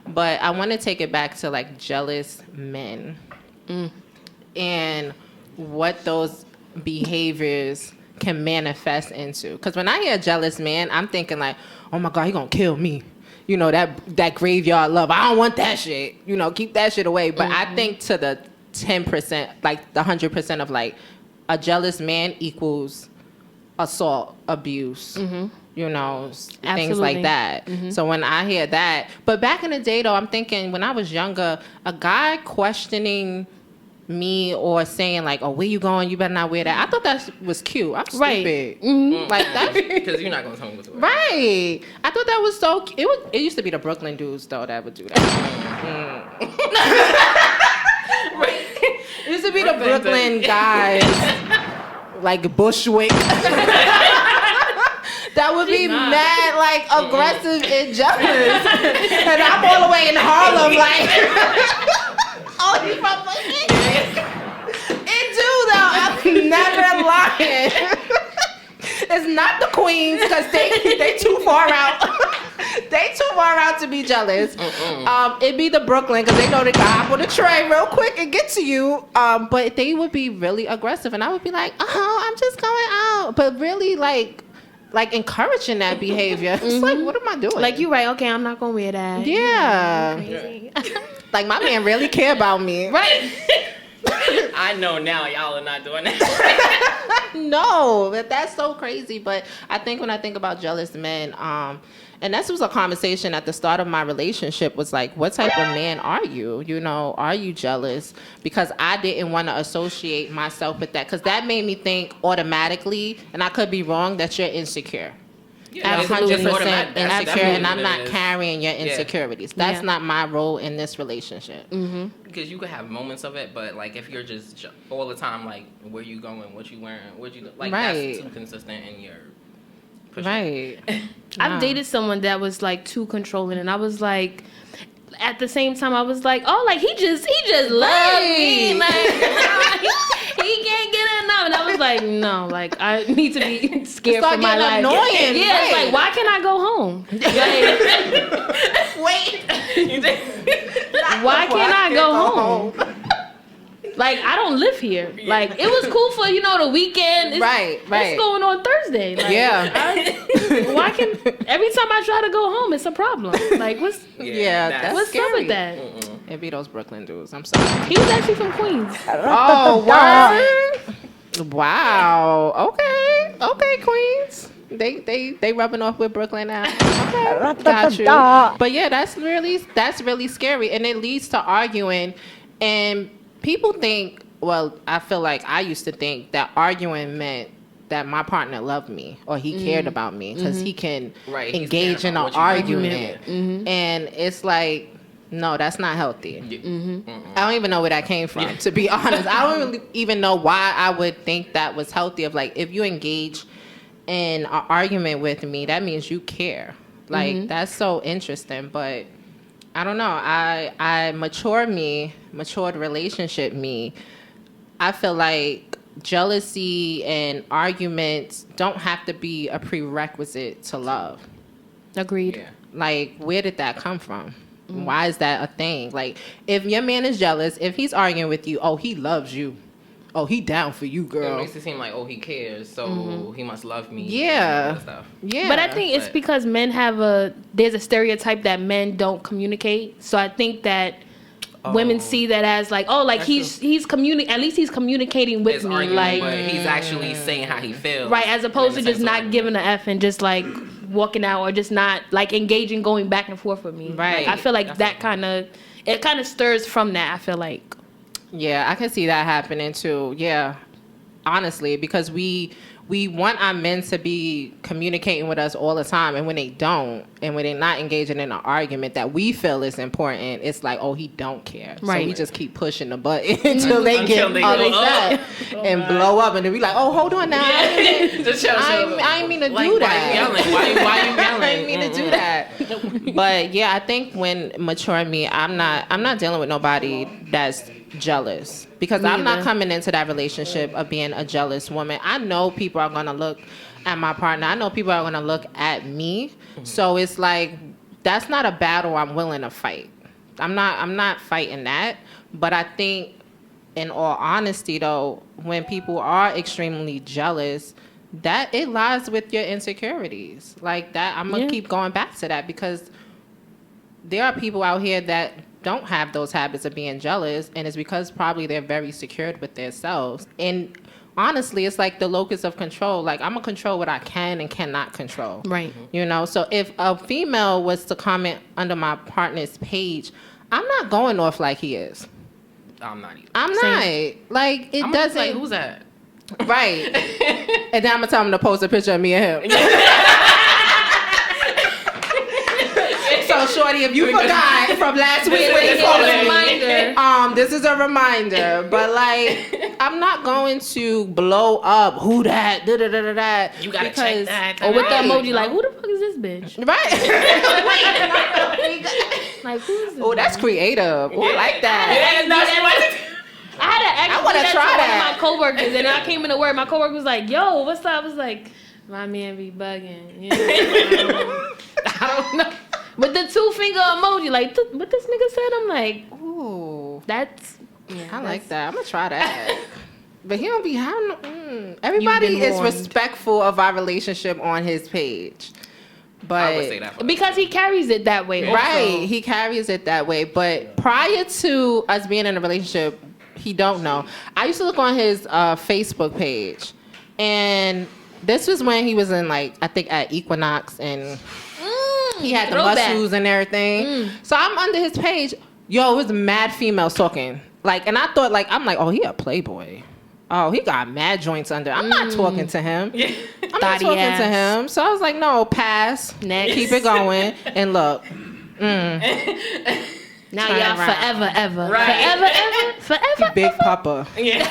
But I want to take it back to like jealous men and what those behaviors can manifest into. Because when I hear jealous man, I'm thinking like, oh my God, he gonna kill me. You know, that graveyard love. I don't want that shit. You know, keep that shit away. But I think to the 10%, like the 100% of like a jealous man equals assault, abuse, you know, things like that. So when I hear that, but back in the day though, I'm thinking when I was younger, a guy questioning me or saying like, oh, where you going? You better not wear that. I thought that was cute. I'm stupid. Like that. Because you're not going to tell me what to wear. Right. I thought that was so cute. It used to be the Brooklyn dudes though that would do that. It used to be the Brooklyn guys, like Bushwick. That would be mad, like, aggressive and jealous. And I'm all the way in Harlem, like, oh, you from Bushwick? It do, though. I'm never lying. It's not the Queens, because they too far out. They too far out to be jealous. It'd be the Brooklyn, because they know they got hop on the train real quick and get to you. But they would be really aggressive, and I would be like, oh, I'm just going out. But really, like encouraging that behavior. It's like, what am I doing? Like, you right, okay, I'm not going to wear that. Yeah. Crazy. Like, my man really care about me. Right. I know now y'all are not doing that. No, that's so crazy. But I think when I think about jealous men, and this was a conversation at the start of my relationship, was like, what type of man are you? You know, are you jealous? Because I didn't want to associate myself with that, because that made me think automatically, and I could be wrong, that you're insecure. Yeah, I'm 100% that's insecure, and I'm what not it is. carrying your insecurities. That's not my role in this relationship. Because you could have moments of it, but like if you're just all the time, like where you going, what you wearing, what you like, that's too consistent in your pushing. Right. I've dated someone that was like too controlling, and I was like, at the same time, I was like, oh, like he just loves me, like he can't get enough, and I was like, no, like I need to be scared for my life. Annoying. Yeah, it's like, why can't I go home? Like, why can't I go home? Like, I don't live here. Like, it was cool for, the weekend. Right. It's going on Thursday. Like, why can, every time I try to go home, it's a problem. Like, what's that's scary. up with that? It be those Brooklyn dudes. I'm sorry. He was actually from Queens. Oh, word? Wow. Okay, Queens. They rubbing off with Brooklyn now. Okay, got you. But yeah, that's really scary, and it leads to arguing. And people think, well, I feel like I used to think that arguing meant that my partner loved me or he cared about me, because he can engage in an argument. And it's like, no, that's not healthy. I don't even know where that came from, to be honest. I don't really even know why I would think that was healthy. Of like, if you engage in an argument with me, that means you care. Like, that's so interesting. But I don't know. Matured relationship me, I feel like jealousy and arguments don't have to be a prerequisite to love. Agreed. Yeah. Like, where did that come from? Why is that a thing? Like, if your man is jealous, if he's arguing with you, oh, he loves you. Oh, he down for you, girl. It makes it seem like, oh, he cares, so he must love me. Yeah. And stuff. Yeah. But I think it's because men there's a stereotype that men don't communicate. So I think that women see that as like, oh, like he's at least he's communicating with me. Like, but he's actually saying how he feels. Right, as opposed to just not giving an F and just like walking out, or just not like engaging, going back and forth with me. Right. Like, I feel like that kind of stirs from that, I feel like. Yeah, I can see that happening too. Yeah, honestly, because we want our men to be communicating with us all the time, and when they don't, and when they're not engaging in an argument that we feel is important, it's like, oh, he don't care. Right. So we just keep pushing the button until they get upset and blow up, and then we like, oh, hold on now. I didn't mean to do that. Why you yelling? I didn't mean to do that. But yeah, I think when maturing me, I'm not dealing with nobody that's jealous, because I'm not coming into that relationship of being a jealous woman. I know people are going to look at my partner. I know people are going to look at me. So it's like, that's not a battle I'm willing to fight. I'm not fighting that. But I think, in all honesty, though, when people are extremely jealous, that it lies with your insecurities. Like that, I'm gonna keep going back to that because there are people out here that don't have those habits of being jealous, and it's because probably they're very secured with themselves. And honestly, it's like the locus of control. Like, I'm gonna control what I can and cannot control. Right. You know, so if a female was to comment under my partner's page, I'm not going off like he is. I'm not either. I'm not. Like, it doesn't. Like, who's that? Right. And then I'm gonna tell him to post a picture of me and him. So, shorty, if you forgot from last week, this is a reminder. But like, I'm not going to blow up. Who that? Da da da da da. You gotta check that. Or with the emoji, like, who the fuck is this bitch? Right. Like, who's this? Oh, that's creative. Oh, I like that. I had to actually want to try that. One of my coworkers, and I came into work. My coworker was like, "Yo, what's up?" I was like, "My man be bugging." You know? I don't know. With the 2-finger emoji, like what this nigga said, I'm like, ooh, that's. I like that. I'm gonna try that. But he don't be having. Everybody is respectful of our relationship on his page. But I would say that because he carries it that way. Right, also. he carries it that way. But prior to us being in a relationship, he don't know. I used to look on his Facebook page, and this was when he was in, like, I think at Equinox, and he had the muscles and everything. So I'm under his page. Yo, it was mad females talking. Like, and I thought, like, I'm like, oh, he a playboy. Oh, he got mad joints under. I'm not talking to him. I'm not talking to him. So I was like, no, pass. Next. Keep it going. And look. Now y'all forever, ever. Right. Forever, ever. Forever, Big ever. Papa. Yeah.